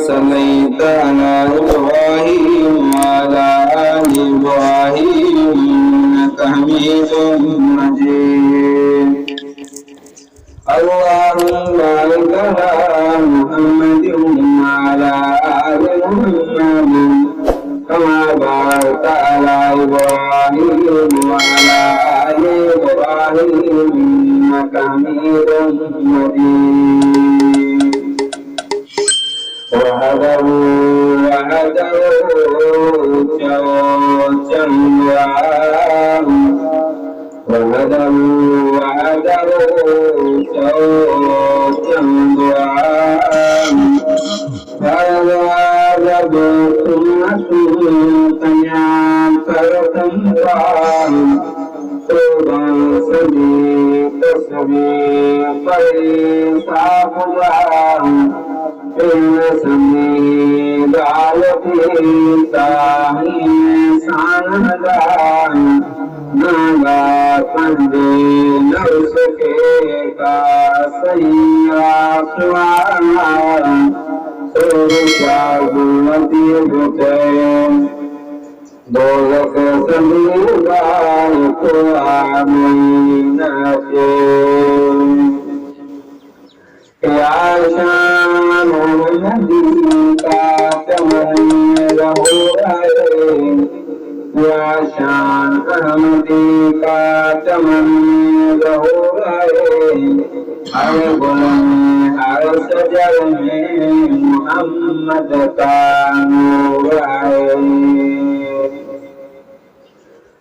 صليت على إبراهيم وعلى آل إبراهيم إنك حميد مجيد اللهم بارك على محمد وعلى آل محمد كما باركت على إبراهيم وعلى آل إبراهيم إنك حميد مجيد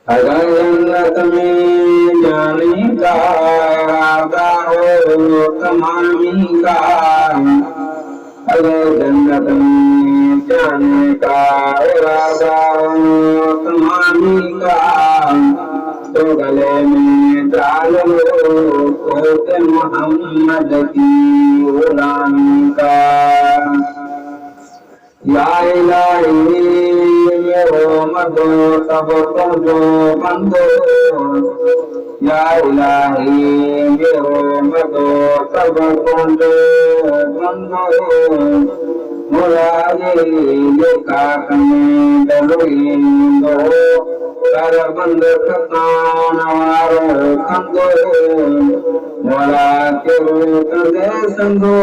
अगर जन्नत में जाने का इरादा हो तमामी का, अगर जन्नत में जाने का इरादा हो तमामी का, तो गले में डाल लो कोते मोहम्मद की गुलामी का। या इलाही मेरो मदो तब तुझो बंदो, या इलाही मेरो मदो तब तुझो बंदो, मुरारी ये काकने डलोई दो कर बंद खतान वारो खंदो, मोला के रूप दे संदो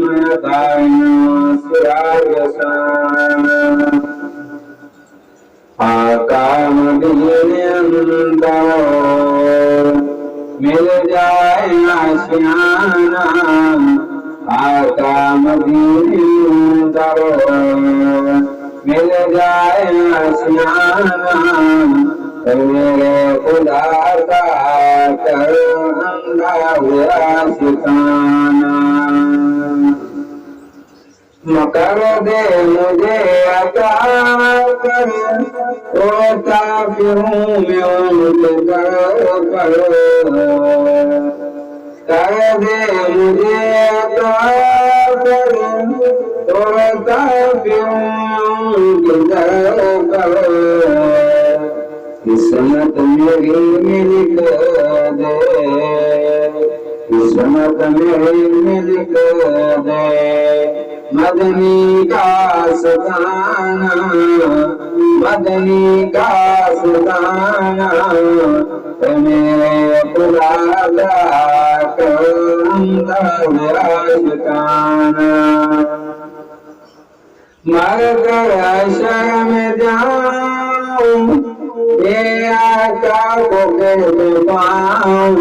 मैं दाइना सिरायसान। आका मदीने अंदर मिल जाए आशियाना, आका मदीने अंदर मिल जाए आशियाना, मेरे खुदा का कर अंधा हुआ सिताना। मकर दे मुझे अता कर, ओ काफिरों में उनके कर दे मुझे अता कर, ओ काफिरों में उनके कर। किस्मत मेरी में लिख दे, किस्मत मेरी में लिख दे, मदनी का सताना, मदनी का सताना, मेरे खुदा का मेरा ठिकाना। मर कर हशर में जाऊं, ये आका को कह पाऊं,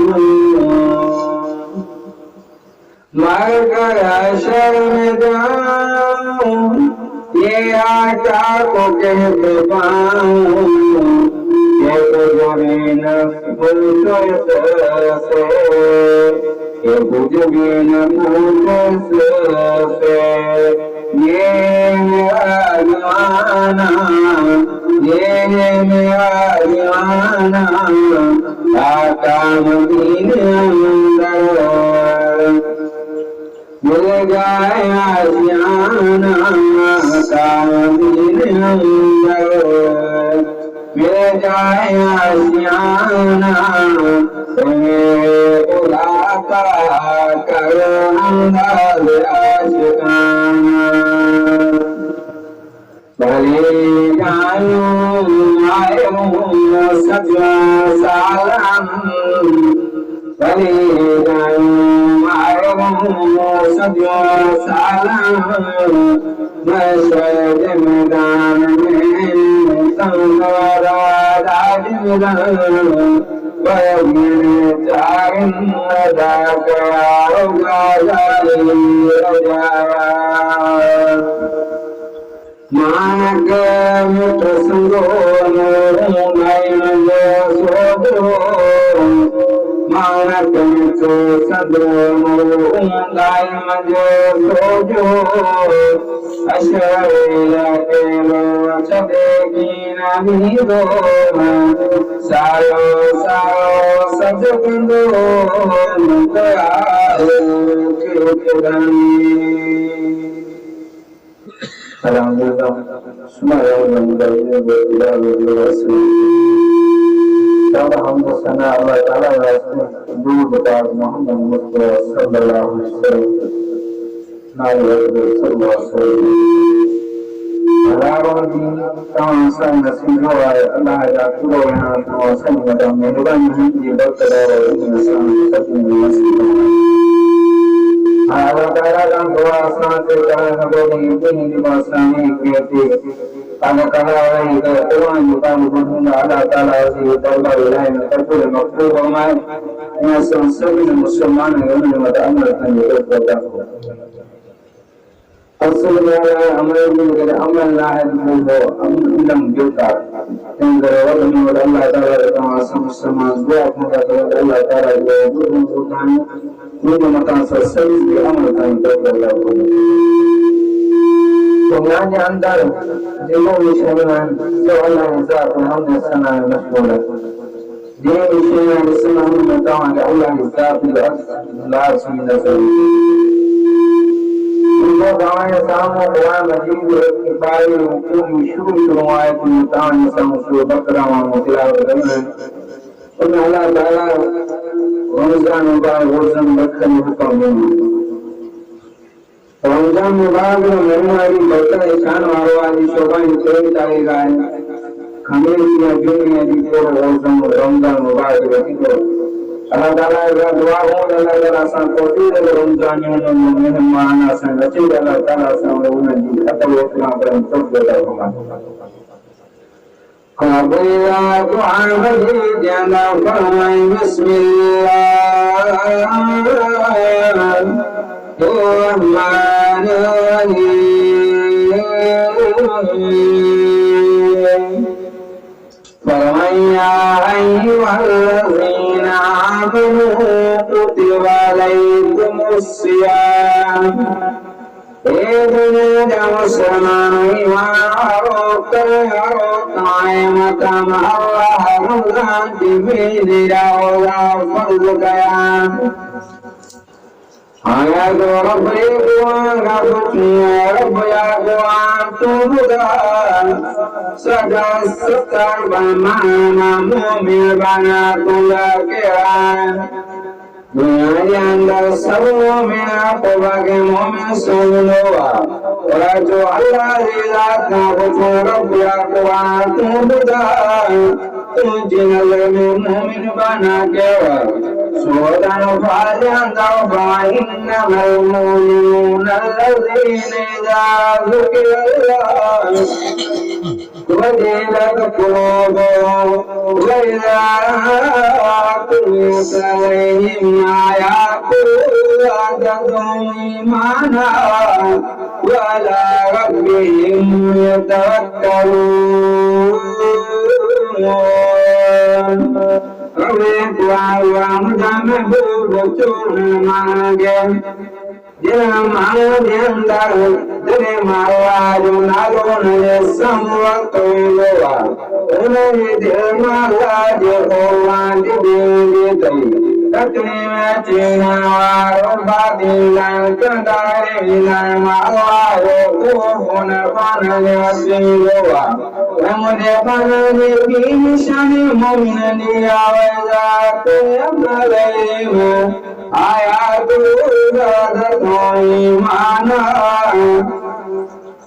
मर कर हशर में जाऊं, ये आका को कह पाऊं, ये गुजरे न पूछो से, ये गुजरे न पूछो से, ये मेरा जमाना, ये मेरा जमाना, आका मदीने अंदर मिल जाए आशियाना, आका मदीने अंदर मिल जाए आशियाना, तुम्हें खुदा का कर अंदाज़ आशिकाना।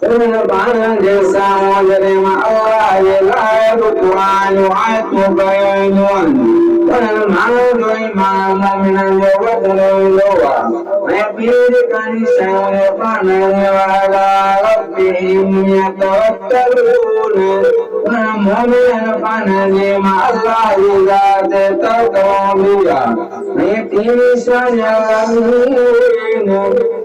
Bana jesa mojere ma Allah la Quran wa tu bayanun wal ma'du imam min al-waqlowa ma bir kan shawne bana wa ala rabbihim yatawakkalun wa mu'min bana ma Allah zat taqawliya ma tishayamin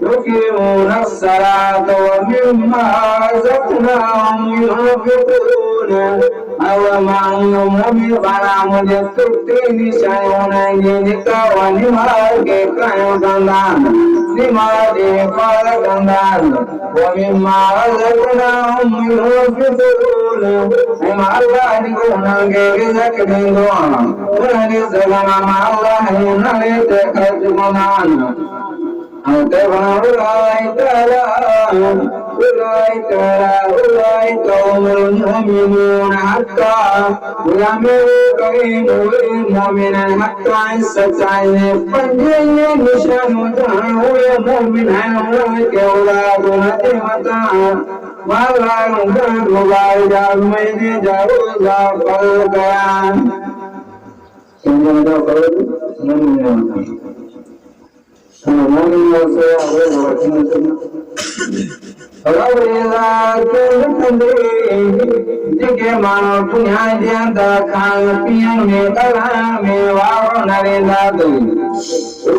يقيمون الصلاة ومما رزقناهم ينفقون أو معهم بقنا مجتبتين شيئون جنك ونمارك كيوكندان نمارك فالكندان ومما رزقناهم ينفقون وما الله يكون كيرزك دندوان ونرزقنا مع الله ينالك كيوكندان أولئك هم المؤمنون حقا ويعملوا كريم المؤمن حقا استطاعوا فالجن نشان وجهه المؤمن أولئك أولاد متاعا ولا ينفق بعد من جاوز فالكيان जिके मानो पुण्य ज्ञाता खान पियन में कला में वाव नरेंद्र दो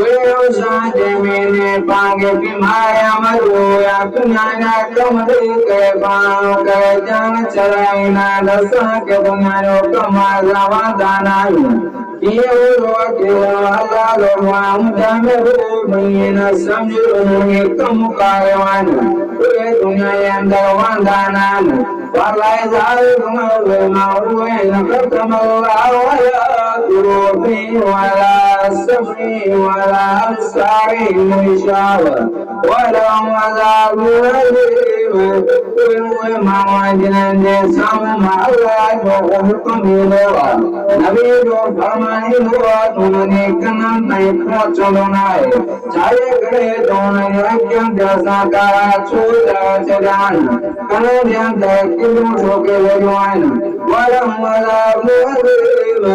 वे साजे मैंने पागे बीमारियां मरोया पुण्य कम दे के पाओ के जान चलाई ना दसा के पुण्य कमा जावा दाना ये वो के अल्लाह लोग जामे वो महीना समझो उन्हें कम कारवान वे दुनिया अंदर वांदाना वाला जाल गुमावे मावे नकतम अल्लाह वाला तुरोबी वाला सफी वाला सारी मुशाव वाला मजाब अलीम वे मावा जिनने साम अल्लाह को हुक्म मिलवा नबी जो फरमानी हुआ तुमने कनम नहीं पहुंचो ना है चाहे करे दोनों यज्ञ जैसा करा छूटा चढ़ान कने ध्यान किलो ठोके लगवान वाला मजाब अलीम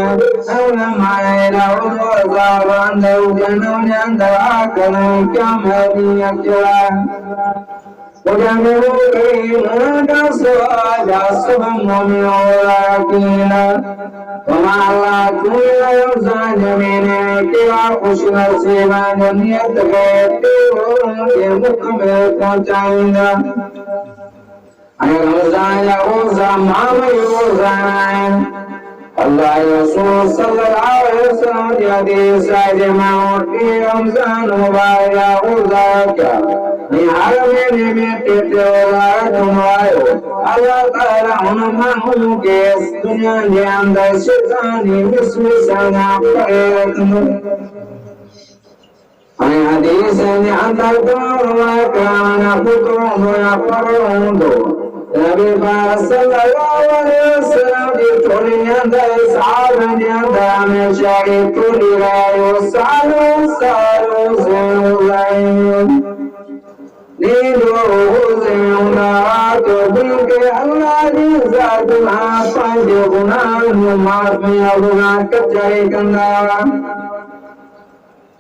अवला मायरा उजाबान दौजनो नंदा कने क्या मदिया चला وجمعوا كريمون كسواجا سبهم ومعوراكينا وما الله كل يوزا جميني كلا خشنا سيما جميت غيرتهم كمكمل كنتعينا أي رمزان يغوزا ماما يغوزان الله رسول صلى الله عليه وسلم حديث جماعة في رمضان مبارك يغوزاك निहारने में तेरा तुम्हारो अल्लाह ताला उन्हें के दुनिया के अंदर शैतानी विश्वासना पड़े अने हदीस ने अंदर तो काना पुत्रों होया परोंदो नबी पाक सल्लल्लाहु अलैहि वसल्लम की टोली अंदर साल ने अंदर में शाही टोली रहे सालों सालों से उलाइन नीलो हुज़ेना तो बिल्के अल्लाह की ज़ात ना पंज गुना माफ़ी गुना कचाई कंदा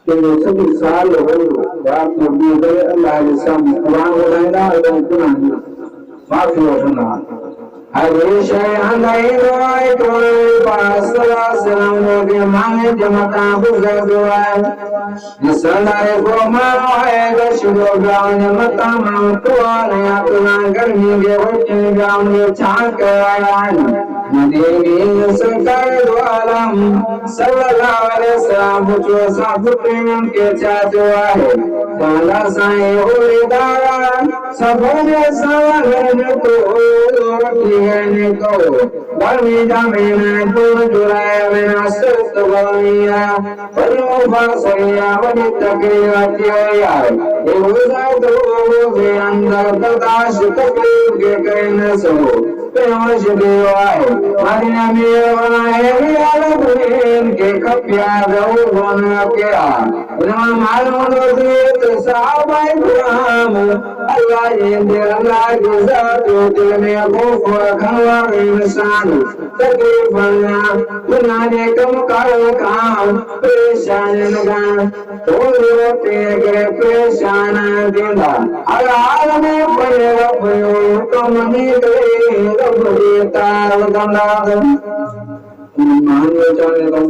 तो सभी साल हो बात नबी गए अल्लाह के सामने कुरान बोलेगा और कुरान माफ़ी होना हरीशे अंदर रोए कोई पासला सलाम के मांगे जमता बुझे दुआए निसलाए को मारो है गशुरो गाँव जमता मांग तो आने अपना गर्मी के वचन गाँव में छाक आया नदी सरकार द्वारम सल्लल्लाहु अलैहि वसल्लम जो साधु प्रेम के चाचो है दादा साईं होली दारा सबने सवाल को रोटी को बर्मी जामेना दूर जुराया मेरा सुस्त बनिया बनो फासया बनी तकरीर किया ये रोजा तो के अंदर प्रकाश तकरीर के कहने सो पेश देवाए मदीना में बनाए अरबीन के कपिया दो बना के आ इमाम मालूम तो साहबाए गुलाम अल्लाह ये अल्लाह की जात दिल में खौफ रखा इंसान तकलीफना दुनिया कम कर काम परेशान लगा तो तेरे परेशान दिंदा अल्लाह में पड़ेगा कम निकले रब देता दंदा मान लो जाने कम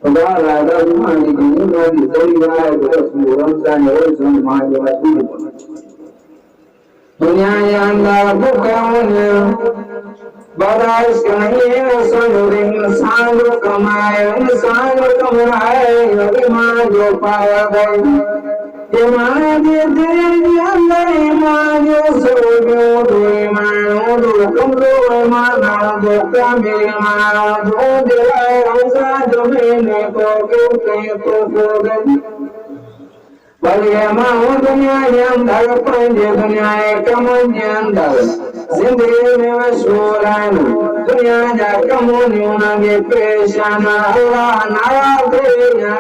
Pada ada rumah di sini di Toria itu semua orang saya semua ada di sini. Dunia yang dah bukan baras kaya seluruh insan kemai iman jo pakai iman di Allah iman jo seluruh iman jo kumru iman jo kami iman jo dilai rasa jo mene ko Bagaimana dunia yang dalam dunia kamu yang dalam zindagi mesyuran dunia kamu nyunagi pesan Allah nabinya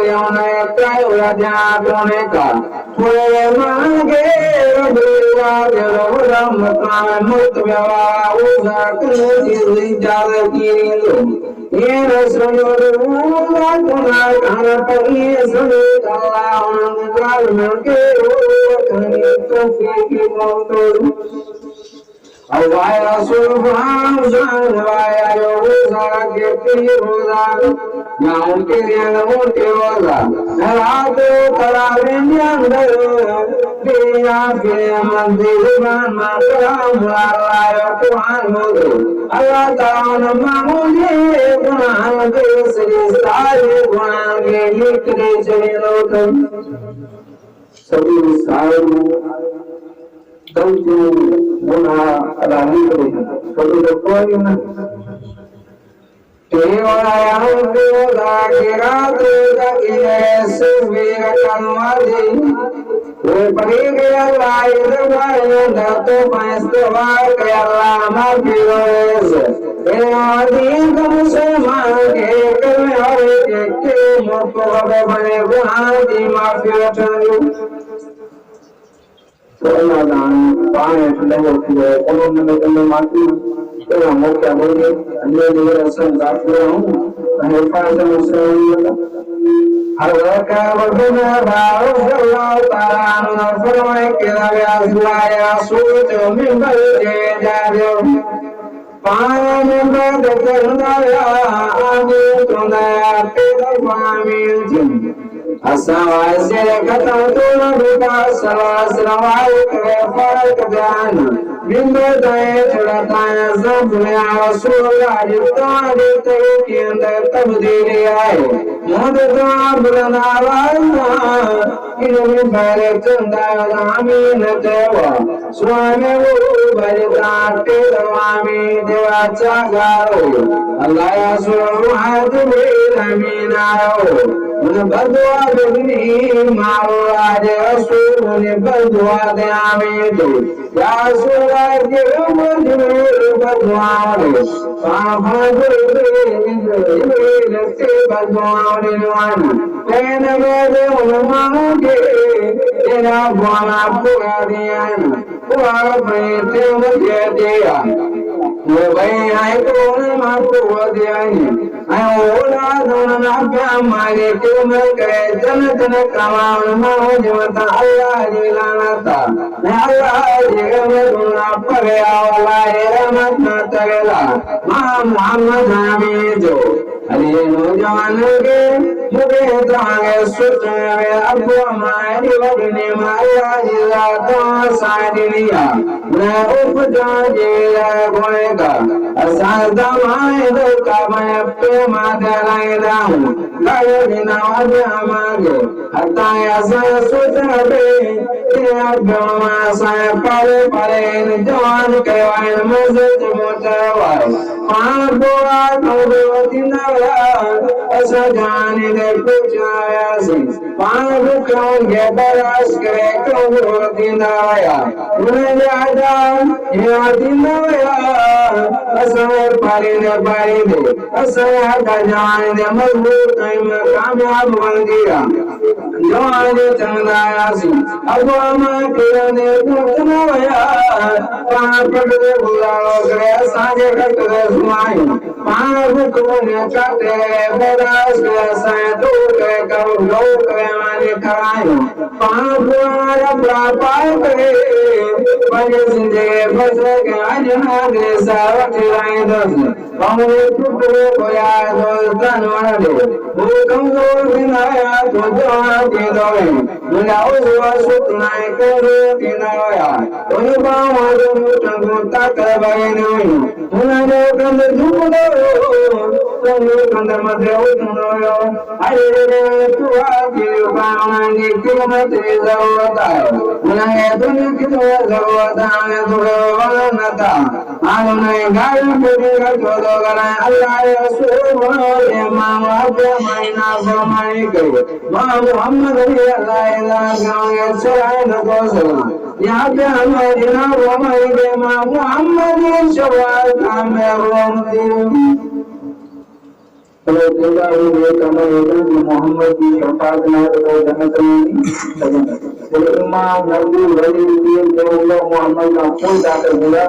yang naik raja mereka bagaimana berdoa dalam mutwa uzak nuzul jalan kiri ये रसूल अल्लाह तुम्हारे खाना पर ये सभी अल्लाह उनकार मिलके करने तौफीक मौजूद अल्लाह रसूल हम जानवाया जो सारा के पीर होगा ना उनके लिए उनके होगा रात तरावे अंदर बिया के मंदिर में कलाम अल्लाह कुरान मोदो अल्लाह ताला मामूली कुरान के सारे कुरान के लिखने चले लोग सभी सारे Tentu guna alami berikan. Kalau doktor ini, tiada yang tidak kira tidak ini sebiarkan wadi. Pergi ke Allah itu banyak datu pasti ke Allah mafius. Ini kamu semua ke hari ke muka banyak hati mafius. Soalnya dan panen sudah berkuah, kalau mereka mati, kalau mau kembali, anda juga rasa tak kurang, mereka semua. Harga berbeda, Allah Taala firman kita biasa suatu mimpi jadi. Panen berdekat aku tunda kita pamin. Asal saya kata tulah buka salah selawai kerafat kedan. Bimba daya cerita zamnya Rasulullah ditanya terkian tertabdili ay. Mudah bulan awal ini balik tanda kami netewa. Suami balik hati kami dewa cakau. Allah Rasulullah Jibril amin ayo. Berdua begini malu ada Rasul berdua diamidu ya Rasulullah Jibril berdua ni Sahaba Jibril berdua ni wana Kena berde ulama ke Kena buana puradian Pura perintah berjaya Mubai hai ulama puradian Ayo ulah dona nabi mari kumel kaya jannah kamal mawjud Allah jilanata Allah jigameduna pagya Allah rahmat natagala Muhammad hamidu Alinu jawanage muge tange sutme abu amari wabni maya jilata sadiniya na upja jila goega asada maidu kamaya pe madalainahu Kaya dinawadi amage Hataya saya sutabe Kaya bama saya pare pare Jawan kawain mazat mutawai Panabua kaudu tinawaya Asa jani de puchaya sin Panabu kaun gebaras kare kaudu tinawaya Munajada ya tinawaya Asa pare ne pare de Asa ya kajani de mazmur कामयाब बन गया जवानी चंदायासी अब हम किरने कुतना वया पान पड़े बुलाओ करे सांगे कटरे सुनाई पान बुकने काटे बरास के साए दो के कब लोग के माने करायो पान बुआरा प्रापाय करे बने जिंदगी बसे के आजना के सावट लाए दस हमने टुकड़े कोया दो तनवाने वो कमजोर बिनाया तो जवान के दोए बुलाओ हुआ सुतनाए करे बिनाया उन्हें बावों मुठंगो तक बगैने उन्हें कंदर झुमदो उन्हें कंदर मध्य उठनो अरे रे तुआ की कामनी कीमत जरूरत है उन्हें दुनिया की जरूरत है तो नता आने गाड़ी पे कर दो गला अल्लाह रसूल मामा पे महीना फरमाई करे मां मोहम्मद अल्लाह गाँव चलाए न कोसला यहाँ पे हमारे ना रोमाई के मां मोहम्मद शवाल काम है रोमती तो तेरा ये कमरे में मोहम्मद की शफाअत ना तो जन्नत में तो इमाम नबी वली दिन के लोग मोहम्मद का कोई दाता दिया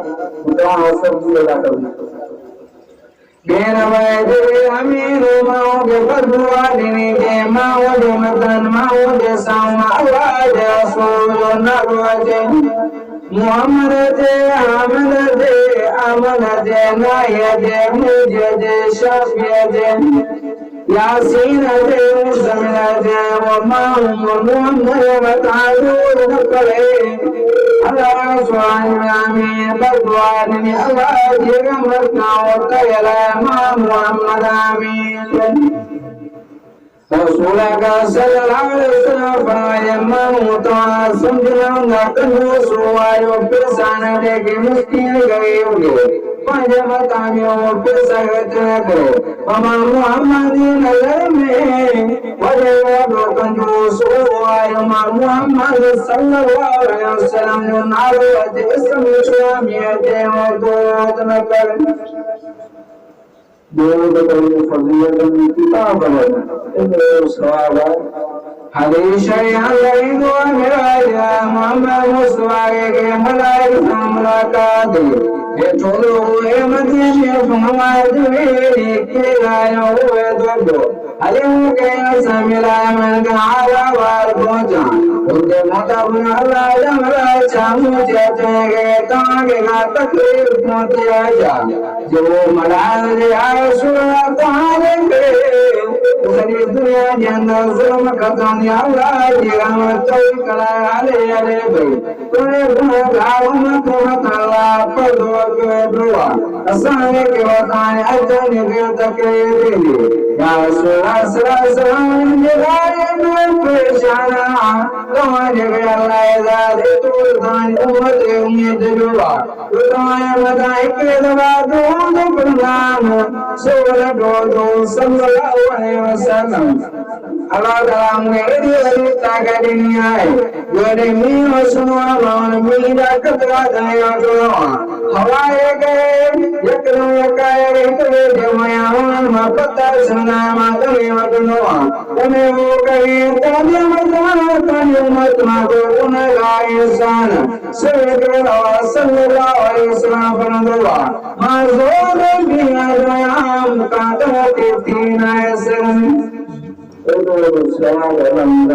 उतना सब दिया दाता मेरा वैदे अमीर माओ के बदुआ देने के माओ जो मतन माओ जे सामा आवाज सोलो नरवाजे मोहम्मद जे अहमद जे अमन जे नाय जे मुझे जे शफिया जे यासीन जे मुसमिल जे व माओ मोहम्मद बताऊर न करे अल्लाह स्वामी बदवानी अल्लाह जेगमर नाव तयला मोहम्मद आमीन रसूल का सल्लल्लाहु अलैहि वसल्लम फरमाया मुता समझना कनो सुवायो फिर साने के मुश्किल गए होंगे पंजमता में फिर सगत करो मामा मोहम्मद नजर में वजह लोगन जो सुवायो मोहम्मद सल्लल्लाहु अलैहि वसल्लम जो नारो जिसम स्वामी दे दो न कर दो फजीलत की किताब है इन्हें सवाब हदीस यहाँ लगी दुआ मेरा या मोहम्मद मुस्तफा के मलाइक मुलाकात ये छोड़ो हुए मदीने फरमाए दुए के गायो हुए दो अलियों के समिला मन का आवाज पहुंचा उनके मुताबिक अल्लाह जमरा चामू चाचे के तांगे का तकलीफ पहुंचे जा जो मलाइक आए सुना ताने के उसी दुनिया के अंदर जुल्म खत्म या अल्लाह की रहमत चौक कला अले अले भाई तूने गुनाहगार मत मत अल्लाह पर दुआ असाने के बताने अजने के तकलीफ दे या सलाम जगाए में पेशाना तुम्हारे के अल्लाह ज़ाते तो दान उम्मत उम्मीद दुआ तुम्हारे बताए के दवा दो कुरान सोल दो सल्लल्लाहु अलैहि वसल्लम अल्लाह ताला मेरी वली ताकत दुनिया है गोरे में सुनो मान मेरा कतरा दया करो हवाए गए यकरो यकाए करे जमायान मा पता सुना मा करे मदनवा तने वो कहे ताने मत मा को उनका इंसान सल्लल्लाहु अलैहि वसल्लम फरमाया मा जोर बिया दयाम का तो तीन ऐसे तो सलाम अलैहि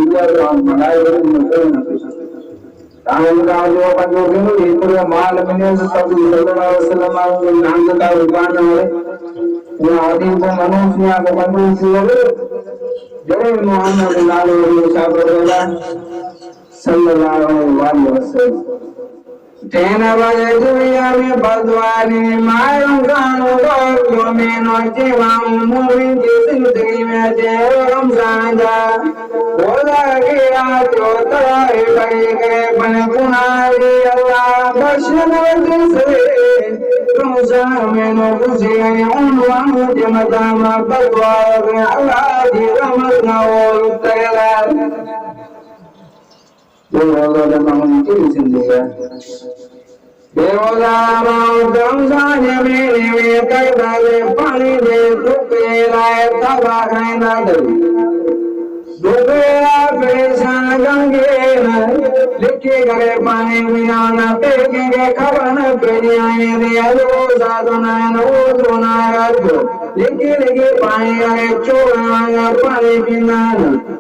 वसल्लम माल में सब सल्लल्लाहु अलैहि वसल्लम नाम का रुकान है वो आदमी को मनुष्य को बंधु से जय मोहम्मद लालो साहब सल्लल्लाहु अलैहि वसल्लम तेना बजे दुनिया में बदवानी मायूं गानों लोगों में नौचे वाम मुमिन की जिंदगी में जेर रमजान जा बोला गया तो तराई बड़ी के बन कुनारी अल्लाह बशर से रोजा में नो खुशी उन्वान जमता मा बदवा अल्लाह की रहमत ना हो तगला जो रोजा में की जिंदगी देवला रमजान में कई बारे पानी दे रुके लाए तबा खाना दे डूबेरा परेशान गंगे लिखे गए पानी बिना न फेंकेंगे खबर न पेरी आए दिया लो साधु नयन वो तो नाराजो लिखे लिखे पानी गए चोरा पानी पीना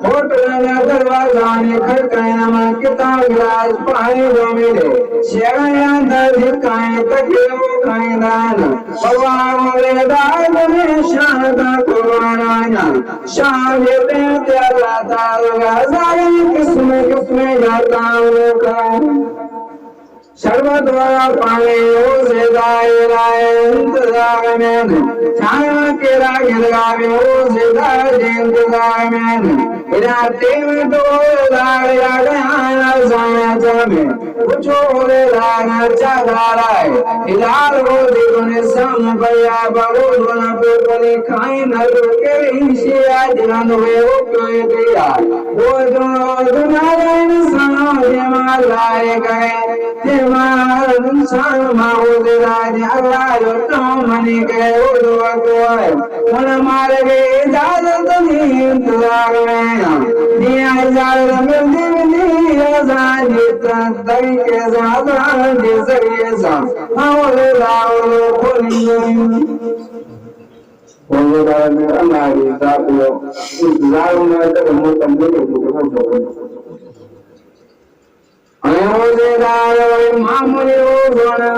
होटल में दरवाजा ने खड़काए नमक किताब गिलास पानी दो मिले शेराया दर्द काए तके वो खाए दान भगवान मोले दान में शांता कुराना शाम ये तेरा तालगा जाए किसमें जाता हूँ शरबत वाला पानी उसे दाए लाए इंतजार में छाया के राग लगावे उसे दाए इंतजार में राते में तो लाग गया साया जमे कुछ बोले लागा चादारा है इलाल वो देखो ने सम भैया बाबू बना पे बने खाई न रुके इशिया जन हुए वो कोई दिया वो जो दुनिया इंसानों के मार लाए गए इंसान माहौल राज अल्लाह तो मनी गए वो दुआ को है मन मार गए इजाजत नहीं इंतजार में दिया इजाजत मिलती आजाद तरीके से आजाद जैसे सा माहौल लाओ बोली वो बात में अल्लाह की ताकलो इंतजार में तो हम तंबू Oze daro mamuri ogona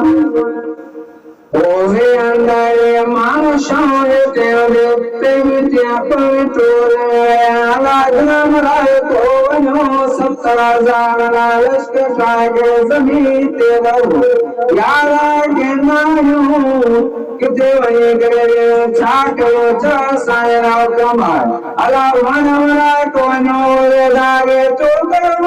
Oze andare mano shone tevde tevde apavitore Alagam rai kovano saptara zagana lashka kage zamite varu Yara genayu kite vaye gare chakyo cha sayana kamar Ala vanamara kovano dage chokaro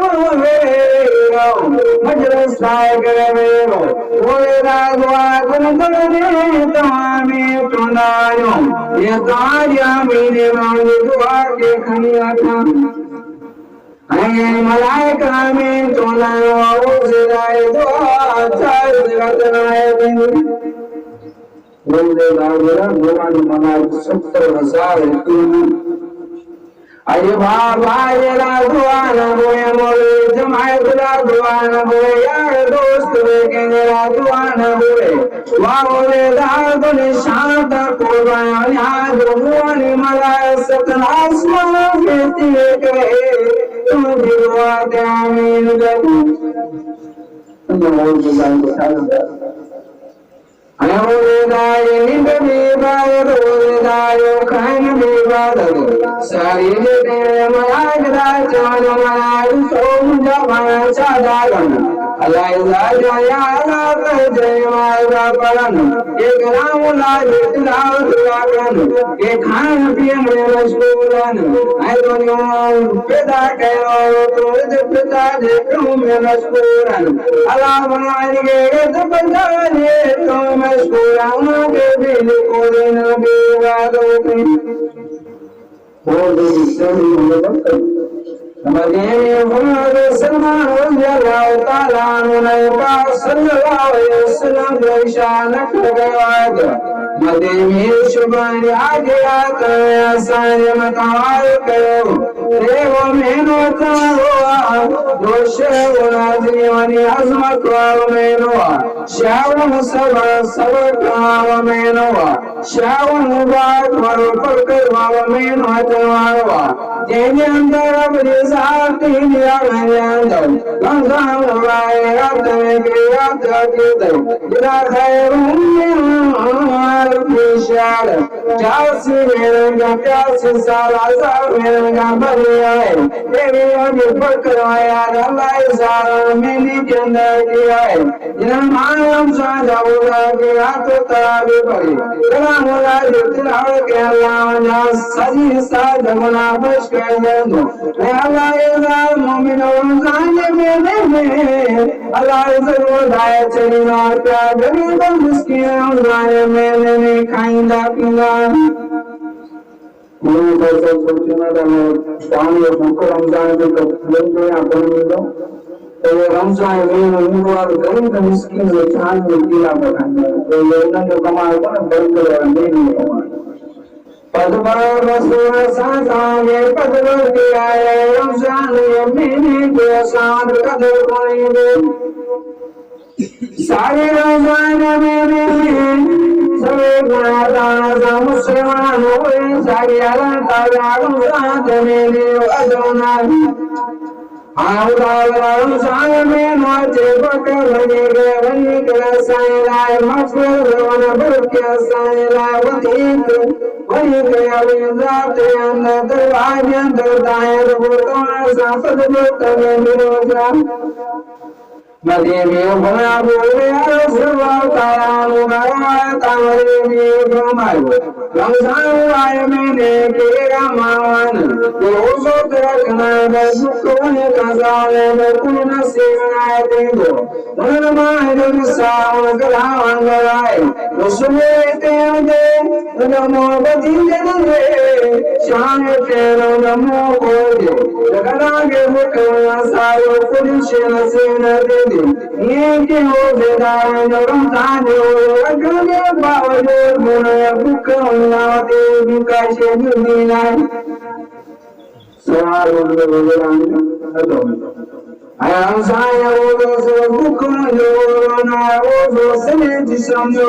मजरस सागर में वो रागवा गुनगुने तमामे तुनायो ये ताजा मेरे मांग दुआ के खनिया था है मलाइका में तुनायो वो सिराए दुआ चार दिवसनाए दिन वो दे दागरा दुआ ने मनाए 70,000 अरे बाबा ये राधवान बोए मोरे जमाए राधवान बोए यार दोस्त देखेंगे राधवान बोए वाले दादुन शांत को यहाँ जुबान मलाए सतनास्मा कहती है कहे तुम दिलवा दे आमीन गई और जुबान को साथ अरे दाये निबे बाय रो दायो खान बे बादल सारी दे मलाक दा चान मलाक सोम जवान चादागन अल्लाह जाया अल्लाह जय माला परन एक राम लाल लाल दुआगन के खान पियन में मशगूलन ऐ दोनों पैदा करो तो पिता देखो में मशगूलन अल्लाह बनाए के जब जाने तो मशगूलन के दिल को देना बेवादों के और दो सभी लोग हमारे मुहम्मद सल्लल्लाहु अलैहि वसल्लम शान करवाद मदे में शुभान आगे आता आसान मताल करो देवो मेनो तावा दोष उनाजनी वनी अजमत वाव मेनोवा शावन सब काव मेनोवा शावन मुबारक मरो पर वाव मेनो हतवावा जेने अंदर अब साथी लिया मैंने लंघन वाए रात में रात के दे बिना खैर विशाल चासी मेरे का प्यासी साला साल मेरे का बढ़िया है तेरे अभी पकड़ाया अल्लाह सारा मेरी के अंदर किया है जिन्हें मालूम साझा होगा कि हाथ ताबे पड़ी तेरा मोला जितना के अल्लाह जा सजी साझा मुनाफिश कर दो अल्लाह मोमिन जाने में अल्लाह जरूर दाए चलना क्या गरीब मिस्किन जाने में खाइंदा पीना मुझे तो सब सोचना था मैं पानी भूख रमजान के कब तो यहाँ पर मिलो तो ये रमजान में उम्मीदवार गरीब मिस्किन से खान में पीला बनाना तो ये उन्होंने कमाल को ना बंद कर नहीं कमाल पद्मवसुर सासागे पद्मवती आए रमजान यमीनी के साथ कदर कोई सारे रमजान में सभी गुनाहगार मुसलमान हुए सारे अल्लाह ताला रमजान में अदोना रमजान में नौचे बकर बने के साइलाए मफरूज वन बरके साइलाए वतीक वही के अभी जाते अंदर दरवाजे अंदर दाएं बोलता साफत बोलता में मिलोगा मदीने बना बोले सरवार तारा मुबारा तामरे में घुमायो रमजान आए मैंने केरा मान रोज़ो रखना दुखों का जाने में कुल नसीब आए देंगो मन मार सावन गलावन गलाए उसमें तेरे नमो बदीने दे शान तेरो नमो को दे लगना के मुकना सारो कुल शेन दे ये के हो बेदार रमजान हो अगले बावजूद मुने बुकना दे बिका शे दीना सवाल बोलरान अदो आया साया वो से बुकना जो ना वो सने जिसम जो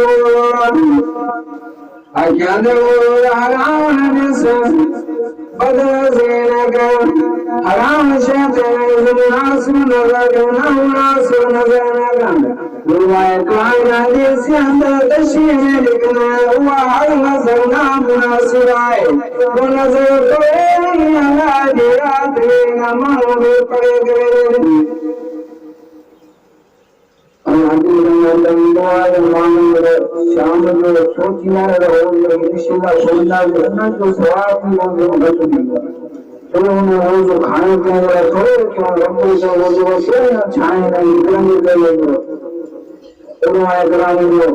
अज्ञान वो हराम से बदल से नगर हराम शैतान जुनास नगर नास नगर रुवाए कायना से अंदर तशीह लिखना हुआ हर नजर नाम मुनासिराए वो नजर तो अल्लाह की रात में नमाज में पड़े गए शाम जो सोचना रहो इंशाल्लाह सोचना जो सवाब भी हो जो घट नहीं तो वो जो खाने पीने वाला थोड़े क्यों रखो जो वो जो छाए नहीं निकलने के लिए तो आए कराने जो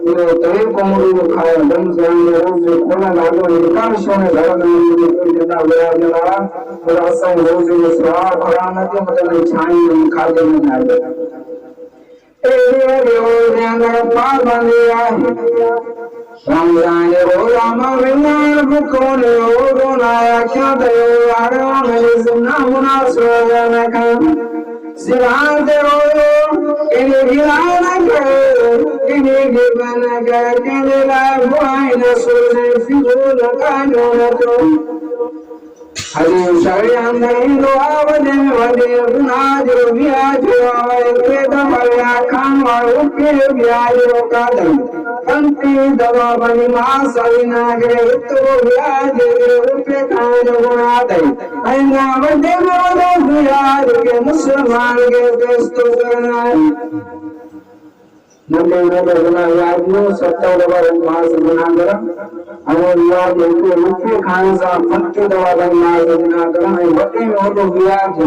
ये तवे कोमड़ी को खाए दम से हमने रोज जो खोला लागो निकाल सोने घर में कोई जितना बड़ा जला और असल रोज जो सवाब खराब नहीं मतलब छाए नहीं खा के नहीं आए रमजान रोजा महीना बुकों ने रोनाया क्या दयो यारों में सुना मुनासोया न कर सिराते रोयो इन्हें गिराना कर इन्हें गिरना कर इन्हें लाए बुआई न सोने फिजूल का न तो हरी शरीर नहीं दुआ बने बने गुनाह जो ब्याज आए के दमया खान वालों के ब्याज का दम कंपी दवा बनी मां सविना के तो ब्याज रुपए खान गुनाह दे ऐना बड़े बड़े ब्याज के मुसलमान के दोस्तों करना नंबर नंबर गुनाह याद नो 70 बार मास गुनाह करा और याद है कि रुपए खाने से फटके दवा मास गुनाह करा है बटे में हो तो ब्याज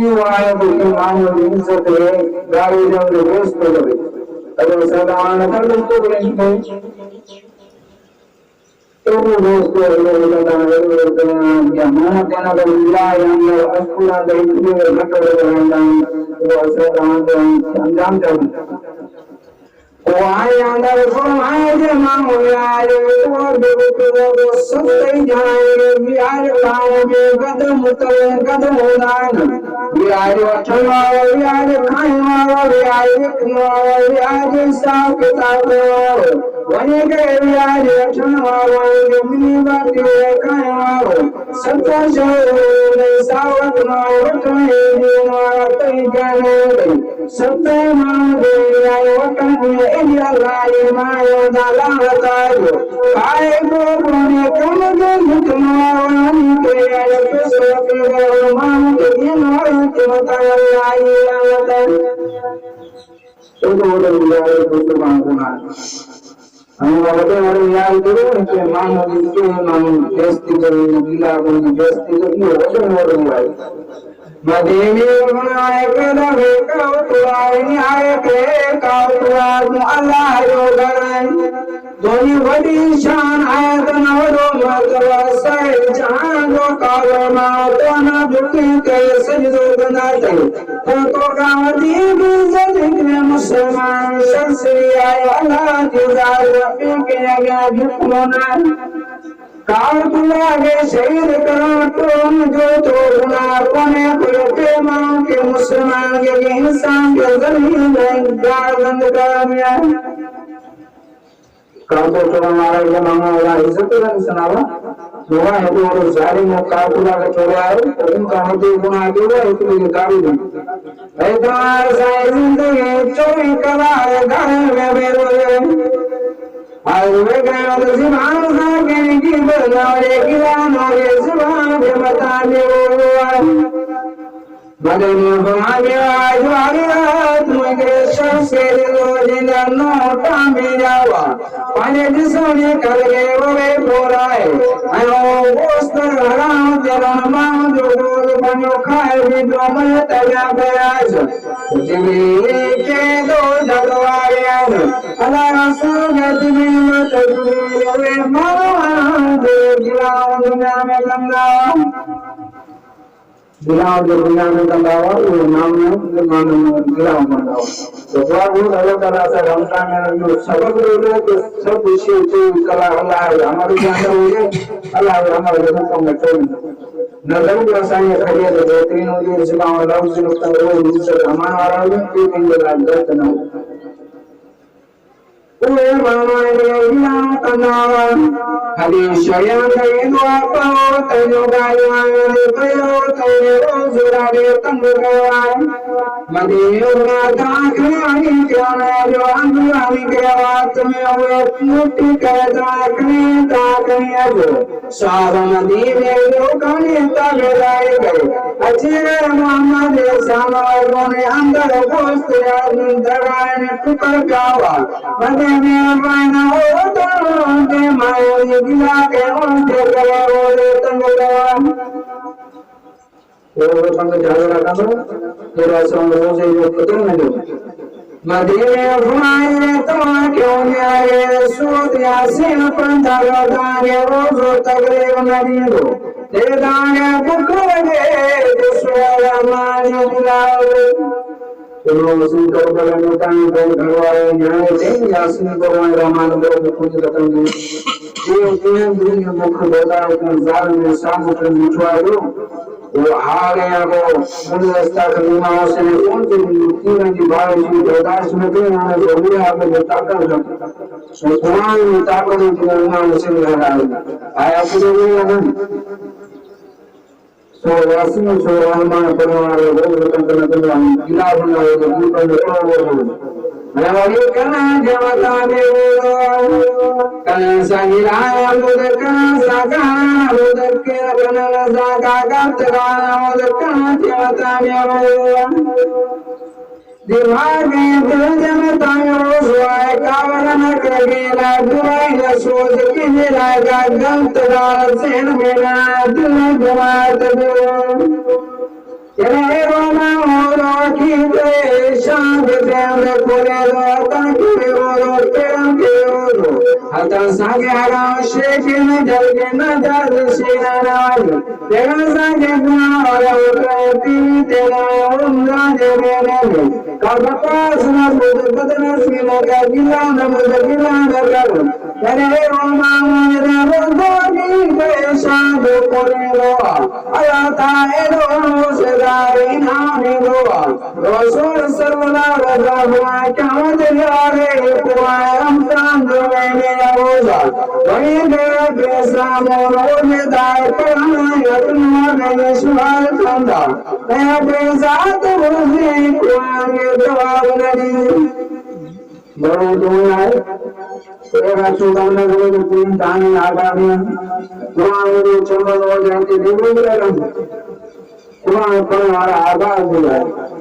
ये वाला तो कि मानो इज्जत है गाड़ी जब रोज तो करे अगर सदान कर लो तो नहीं तो वो रोज तो लगाना है या माना देना तो मिला या अस्कुरा दे के घट रहना वो सदान अंजाम जाओ वाय अंदर फरमाए जे मानो यार वो बेवकूफो सत्य जाए बिहार लाए में कदम उदान बिहार वठवा बिहार खाइवा बिहार लिखवा बिहार हिसाब किताब वने के बिहार वठवा मिली बाटे खाइवा सत्य जो सावत ना वठने देना कई जाने सत्य मान दे आए वठने Allah mayo dalam tayo kai go bone kam ge mutmawani ke ay kusfi man ke no ke mataya ai Allah to do yaar ko banguna हम बोलते हैं यार करो कि मानो इसके मानो बेइज्जती करो गीला को बेइज्जती करो ये हो रहा है मदीने बनाए कदमे कौतुआई आए के कौतुआ अल्लाह जो करे दोनी बड़ी शान है तो नवरो मर्तबा सही जहां जो कालो ना तो ना झुकी के सजदो बना दे तो कामती की जिंदगी मुसलमान शख्स आए अल्लाह की जात रफी के आगे झुकना कारतुला के शहीद करो तुम जो गुना कोने पुरते मां के मुसलमान के इंसान के जमीन में गारबंद कर दिया कारतुला तो हमारा ये मांगा वाला इज्जत का सुनावा हुआ है तो वो जारी में कारतुला का छोड़ा है उनका होते गुना के हुआ है तो ये गाड़ी दे ऐसा साई जिंदगी चोरी करा है घर में बेरोए आज वे गए तो ज़बान सा के की बनावे किरानों के ज़बान के बताने वो बदले बनाने आज वाली रात मुझे शख्स के दिलो जिंदा नोटा में जावा पाने जिसने कर गए वो वे बोराए आयो गोस्तर हराम तेरा मां जो रोज बनो खाए भी जो मन तया बयाज जिबरी के दो जगवाए अल्लाह रसूल के दिल में तजुबी वे मां दे गिराओ दुनिया में गंदा गिराओ जो दुनिया में गंदा हुआ वो नाम में गिराओ गंदा हुआ तो वो अल्लाह ताला से रमजान में जो सबक ले तो सब विषय जो कला अल्लाह है हमारे अंदर हो गए अल्लाह हमारे लोगों में छोड़ नजर भी आसानी खड़े तो बेहतरीन हो गई जुबान लफ्ज नुक्ता वो दूसरे हमारा वाला भी कोई गलत ना हो उए मामा ने इला तनावा हदीस शया के दुआ पाओ तजो गाया ने कयो तेरे रोजरा रे तंग गया मदीने में दाखिल आई क्या जो अंदर के बात में हुए मुट्ठी कर दाखिल ताकने जो सार मदीने लोगों ने तगड़ाए गए अच्छे मोहम्मद सालों ने अंदर गोश्त दगाए ने टुकड़ गावा में बना हो तो के मायो ये गिला के उनके गए वो तंग गया वो तंग झाड़ना का तेरा संग रोजे जो खत्म में जो मदीने फुमाए तो क्यों नहीं आए सूद यासीन पंडालो दागे रोजो तगरे मदीनो ते दागे बुखरे दुश्मन मानो बुलाओ तो वसूल कर बला नेता ने घरवाले न्याय दे यासीन भगवान रहमान को कुछ रतन ये दुनिया मुख बोला अपने जाल में शाम उठे बिछवा दो वो आ गया वो मुल्लास्ता खलीमा से कौन सी तीन की बात जी बर्दाश्त में तो उन्होंने जरूरी आपने बताकर सो कुरान में ताकत की उन्होंने से लगा आया पूरे नहीं सो यासीन सो रहमान परिवार वो रतन करना गिला बना हो तो ऊपर में वो ये करना जवाता दे कना सागिराया मुदर कना सागा मुदर के कना सागा गत गाना मुदर कना जवाता दे दिमाग में दिल जमता रोज़ाए कावरन करेला दुआई न सोच के लागा गत गाल सेन मेरा दिल जमात दो तेरे रोना मोरो की ते शांत देव कोले लो ताकि रो तेरा के रो हता सागे हरा शेख न जल के न जल सीना नाल तेरा सागे गुना वाला उतरती तेरा उम्रा दे मेरे कब पास न बुद बदन सीना का गिला न बुद गिला न कर तेरे रोना मेरे रोदो की ते शांत कोले लो आया ताए रो से रसूल सल्लल्लाहु अलैहि वसल्लम क्या दिलारे कुआए हमदान दो मैंने रोजा वही मेरा बेसा मोरो में दाए करना यत्न में सुहाल खंदा मैं बेजात मुझे कुआए जवाब नहीं बड़ो दुआ है तेरा चुनाव में वो तीन दाने आगा में कुआए में चंबल हो जाते देखो कुरान पढ़ने वाला आगाज हुआ है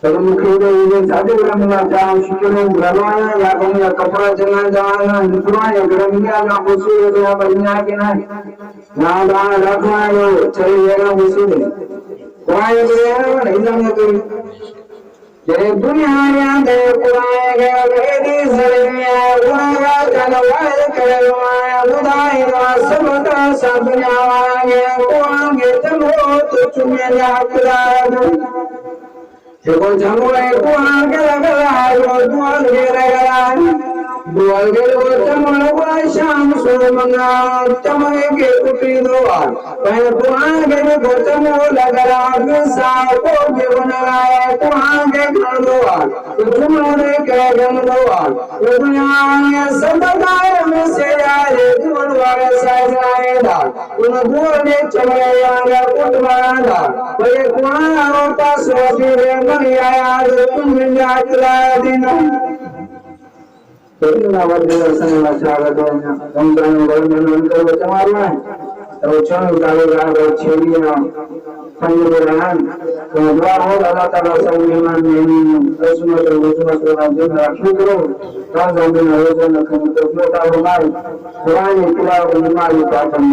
सब मुख्य ये सादे ग्रंथना चाहे शिक्षण ग्रहवाना या कौन या कपड़ा चलना जाना कुरान या ग्रंथिया का उसूल है या बढ़िया के ना दान रखना है चले जाएगा उसूल कुरान के नहीं जाने तो ये दुनिया में दे कुरान के वेदी सरिया गुनाह जनवाल करवाया बुधाई ना सब का सब दुनिया वांगे कुरान के तमो तो चुमे यात्रा देखो जमुए कुरान के लगा जो दुआर के लगा दुआगे चमन श्याम सुमंगा चमन के कुटी द्वार वह कुआंगे चमो लगरा साको जीवन राय कुआंगे घर द्वार तुम्हारे के गन द्वार दुनिया सबदार में से आए जीवन वाले साजाए दा उन बोले चमने आया कुटवादा वह कुआं होता सोती रे नहीं आया तुम जातला दिन ना वर्दे दर्शन में स्वागत है हम दोनों घर में उनका बच्चा मारना है तो चल गाड़ी गाड़ी छेड़ी ना संग रहन तो दुआ हो अल्लाह ताला सब ईमान में रसूल तो दिन रखो करो राज दिन आयोजन करो तो मोटा हमारे कुरान इकला उन्माल पाठन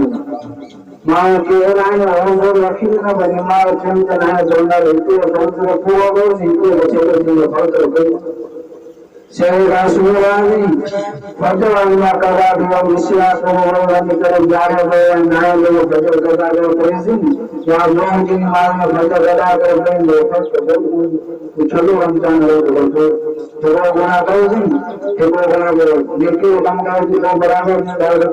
मां के रान हो रखी ना बने मां चिंतन है जोड़ा लेते तो पूरा हो सीधे चले चले फल सेवा सुरानी भगवान मा करा दिया विश्वास को भगवान करे जाने में नाय लोग भजन करता है प्रेसी या लोग जिन मार में भजन करा कर बन लोग तो चलो रमजान हो तो गुना करो जी एक गुना करो देखिए काम का तो बराबर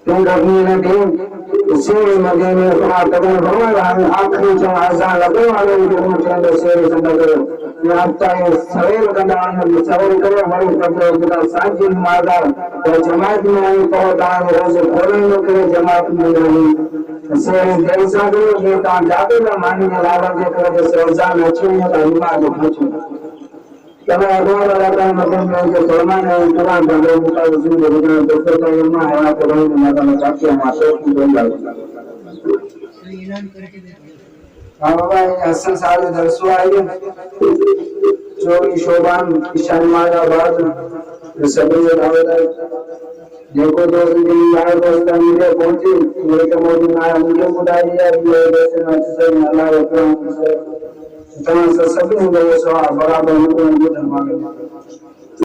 तुम रखनी है कि शेर मजे में अपना कदम भगवान आखिरी जो आजान लगे वाले जो चंद शेर संग करो आता है सवेर कदान में सवेर करे बड़ी पकड़ बिना सांझी मारदा तो जमात में आई तो दान रोज खोले नो करे जमात में नहीं शेर देव साधु के ता जाते ना मानी के लावा के करे से अजान अच्छे है तो दिमाग पूछो कभी अगवार रहता है मतलब में जो फरमान है कुरान भगवान का वसूल भगवान दोस्तों का यमा है आप लोगों ने माता में जाके हमारे की बोल रहा हाँ बाबा ये हसन साले दरसो आए चोरी शोभान ईशान माला बाद सभी दावत है देखो दोस्त दिन यार दोस्त मेरे पहुंचे मेरे के मोदी ना उनके बुलाई है ये वैसे ना से अल्लाह रखा इतना सभी ने सवाल बराबर उनको धर्म